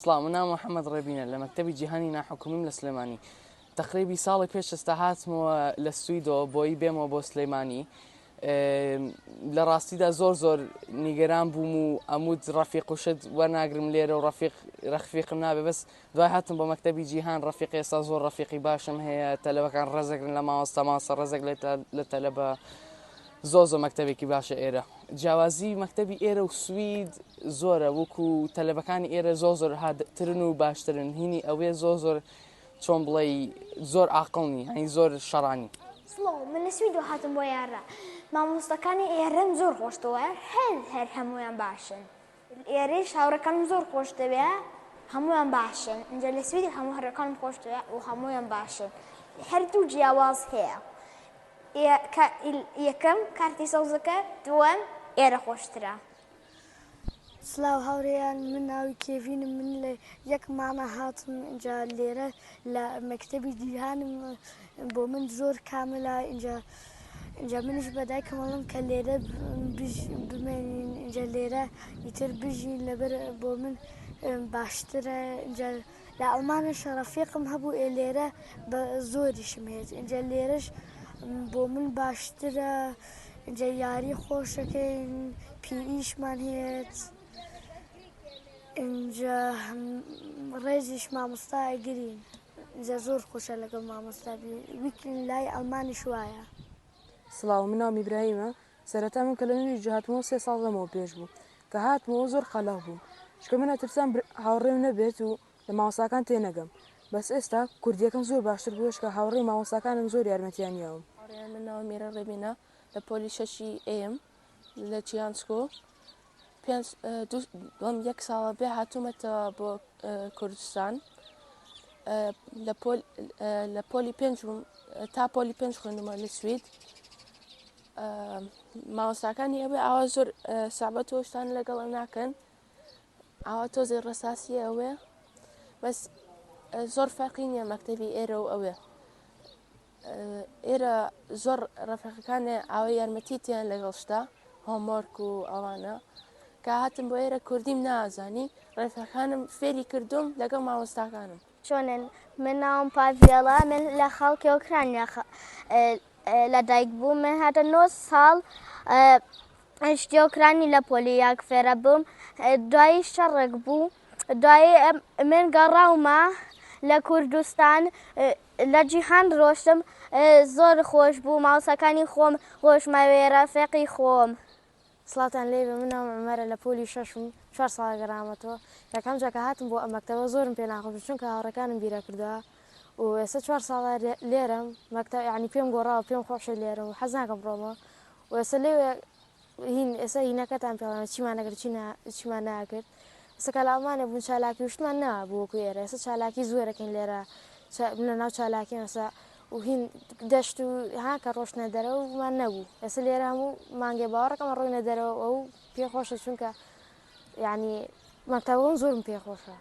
سلام، أنا محمد ربينا لمكتبي جیهانی ناحکومیم لە سلێمانی. تقریبی ساڵی پێش ئێستا هاتمەوە لە سویدەوە بۆی بێمەوە بۆ سلێمانی. لە ڕاستیدا زۆر نیگەران بووم و ئەمود ڕەفیق و شت وەرناگرم لێرە و ڕەفیقم نابێ، بەس دوای هاتم بۆ مەکتەبی جیهان. ڕەفیقی ئێستا زۆر ڕەفیقی باشم هەیە، تەلەبەکان ڕێزەگرن لە مامۆستا ڕێزێک لە تەلەبە. زۆر مەکتەبێکی باشە ئێرە. جیاوازی مەکتەبی ئێرە و سوید زۆرە، وەکو تەلەبەکانی ئێرە زۆر هادترن و باشترن. هینی ئەوێ زۆر چۆن بڵێ زۆر عاقڵنی، هەنی زۆر شەڕانی. سڵاو، من لە سویدەوە هاتم بۆ یارە. مامۆستاکانی ئێرەم زۆر خۆشتەوە، هەر هەمویان باشن. ئێرەش هاوڕێکانم زۆر خۆش دەوێ، هەمویان باشن. اینجا لە سویدی هەموو هەڕێکانم خۆش دەوێ و هەمویان باشن. هەردوو جیاواز هەیە. یەکەم کارتی سەوزەکە، دووەم ئێرە خۆشترە. سلااو هاوڕێیان، من ناوی کێڤینم، من لە یەک مانە هاتم اینجا لێرە لە مەکتەبی جیهانم. بۆ من زۆر کاملە اینجا منش بەدایکەمەڵم کە لێرە بمێنین، اینجا لێرە ئیتر بژین لەبەر بۆ من باشترە. اینجا لە ئەڵمانش ڕەفیقم هەبوو لێرە بە زۆریشم هێت. اینجا لێرەش بۆ من باشترە، اینجا یاری خۆشەکەین، پیئیشمان هێت. اینجا ڕێزیش مامۆستا ئەگرین، اینجا زۆر خۆشە لەگەڵ مامۆستا ویکن لای ئەڵمانیش وایە. سڵاو، من ناوم ئیبراهیمە. سەرەتا من کە لە نوێژی هاتمەوە 3 ساڵ لەمەوە پێش بوو کە هاتمەوە زۆر خەلاق بووم، چکە من ئەترسام هاوڕێم نەبێت و لە مامۆستاکان تێنەگەم. بەس ئێستا کوردیەکەم زۆر باشتر بووە، چکە هاوڕێی مامۆستاکانم زۆر یارمەتیانیاوم. من ناوم میرە ڕێبینە، لە پۆلی 6 ئێم لە چیانسکۆ. دوم 1 ساڵە بێ هاتوومەتەوە بۆ کوردستان. لە پۆلی 5 تا پۆلی 5 خوێندمە لە سوید. مامۆستاکانی ئەوێ ئاوا زۆر سابەت و شتان لەگەڵ ناکەن، ئاوا تۆزی ڕێساسی ئەوێ، بەس زۆر فەرقی نییە مەکتەبی ئێرە و ئەوێ. ئێرە زۆر ڕەفیقەکانێ ئاوا یارمەتیتیان لەگەڵ شتا هۆمۆرک و ئەوانە. کە هاتم بۆ ئێرە کوردیم نازانی، ڕێفەکانم فێری کردوم لەگەڵ مامۆستاکانم. چۆنن؟ من ناوم پاڤێڵە، من لە خەڵکی ئۆکرانیا لەدایک بووم. من هاتە 9 ساڵ شتی ئۆکرانی لە پۆلیاک فێرە بووم. دوایی شەڕێک بوو، دوایی من گەڕاومە لە کوردستان، لە جیهان ڕۆشتم. زۆر خۆش بوو، مامۆستاکانی خۆم خۆشمەوێ، ڕەفیقی خۆم. سڵاتان لێبێ، من ناوم عومەرە، لە پۆلی 6م 4 ساڵە گەڕامەتەوە. یەکەم جا کە هاتم بۆ ئەم مەکتەبە زۆرم پێ ناخۆش، چونکە هاوڕێکانم بیرە کردووە و ئێستا 4 ساڵە لێرەم. مەکتەب یعنی پێم گۆڕاوە، پێم خۆشە لێرە و حەز ناکەم بڕۆمەوە. و ئێستا لێوێ ئێستا هینەکەتان پێڵێمە چیمان نەکرد چیمان ناکرد. ئێستا کە لە ئەڵمانیا بوون چالاکی وشتمان نەما بوو وەکو ئێرە. ئێستا چالاکی زۆرەکەین لێرە، لە ناو چالاکیان ئێستا و هین دەشت و هاکە ڕۆشنە دەرەوەمان نەبوو. ئێستا لێرە هەموو مانگێ باوەڕەکەمە ڕۆینە دەرەوە، ئەو پێخۆشە، چونکە یعنی مەکتەبەکەم زۆرم پێخۆشە.